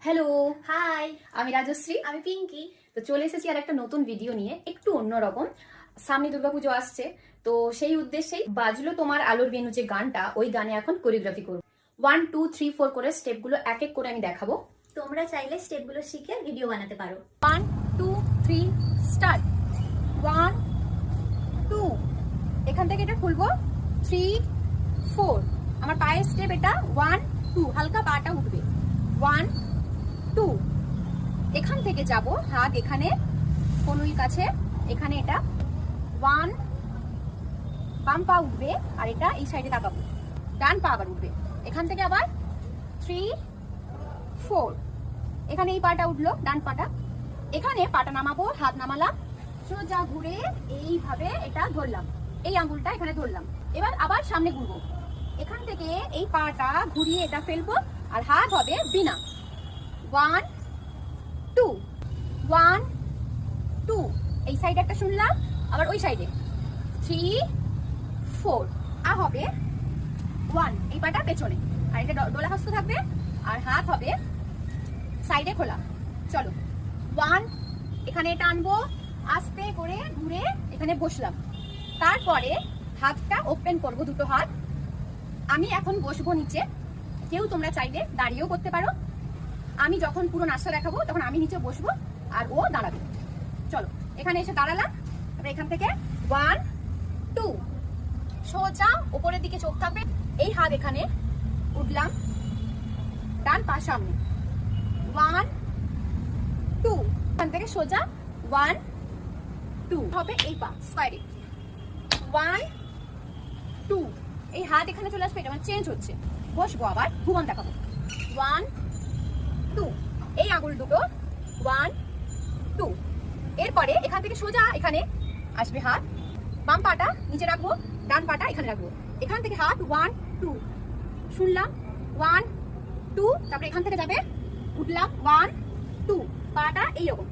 Hello, high, আমি রাজশ্রী। আমি পিঙ্কি। তো চলে এসেছি আর একটা নতুন ভিডিও নিয়ে, একটু অন্যরকম। সামনে দুর্গাপুজো আসছে, তো সেই উদ্দেশ্যেই বাজলো তোমার আলোর বেনু যে গানটা, ওই গানে এখন কোরিওগ্রাফি করবো। 1 2 3 4 করে স্টেপগুলো এক এক করে আমি দেখাবো। তোমরা চাইলে স্টেপগুলো শিখে ভিডিও বানাতে পারো। 1 2 3 স্টার্ট। 1 2, এখান থেকে এটা খুলবো। 3 4, আমার পায়ের স্টেপ এটা। 1 2, হালকা পাটা উঠবে। 1 2, এখান থেকে যাব হাত এখানে কনুইর কাছে, এখানে এটা 1, বাম পা উঠবে আর এটা এই সাইডে তাকাবো, ডান পা আবার উঠবে। এখান থেকে আবার 3 4, এখানে এই পাটা উঠলো, ডান পাটা। এখানে পাটা নামাবো, হাত নামালাম, সোজা ঘুরে এইভাবে এটা ধরলাম, এই আঙ্গুলটা এখানে ধরলাম। এবার আবার সামনে ঘুরবো, এখান থেকে এই পাটা ঘুরিয়ে এটা ফেলবো আর হাত হবে বিনা। 1 2 1 2, এই সাইডে একটা শুনলাম, আবার ওই সাইডে 3 4, আর হবে 1, এই পাটা পেছনে আর এটা ডোলা হস্ত থাকবে আর হাত হবে সাইডে খোলা। চলো 1, এখানে এটা আনবো, আস্তে করে ঘুরে এখানে বসলাম। তারপরে হাতটা ওপেন করব, দুটো হাত। আমি এখন বসবো নিচে, কেউ তোমরা চাইলে দাঁড়িয়েও করতে পারো। আমি যখন পুরো নাচটা দেখাবো তখন আমি নিচে বসবো আর ও দাঁড়াবে। চলো এখানে এসে দাঁড়ালাম, তারপরে এখান থেকে 1 2, সোজা উপরের দিকে চোখ থাকবে, এই হাত এখানে উঠলাম, ডান পা সামনে। 1 2, এখান থেকে সোজা 1 2 হবে, এই পা স্কয়ারে 1 2, এই হাত এখানে চলে আসবে, এটা মানে চেঞ্জ হচ্ছে। বসবো, আবার ভুবন দেখাবো। 1 2, এই আঙুল দুটো 1 2, এরপরে এখান থেকে সোজা এখানে আসবে হাত, বাম পাটা নিচে রাখবো, ডান পাটা এখানে রাখবো। এখান থেকে হাত 1 2, শুনলাম 1 2, তারপরে এখান থেকে যাবে, উঠলাম 1 2, পাটা এইরকম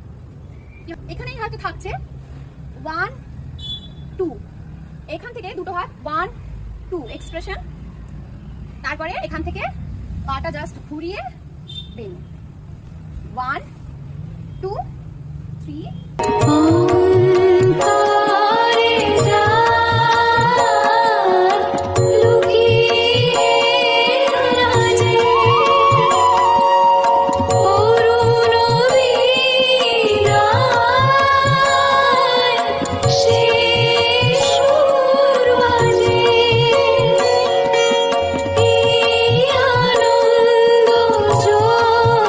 এখানেই হাতে থাকছে 1 2, এখান থেকে দুটো হাত 1 2 এক্সপ্রেশন। তারপরে এখান থেকে পাটা জাস্ট ঘুরিয়ে দিন, 1 2 3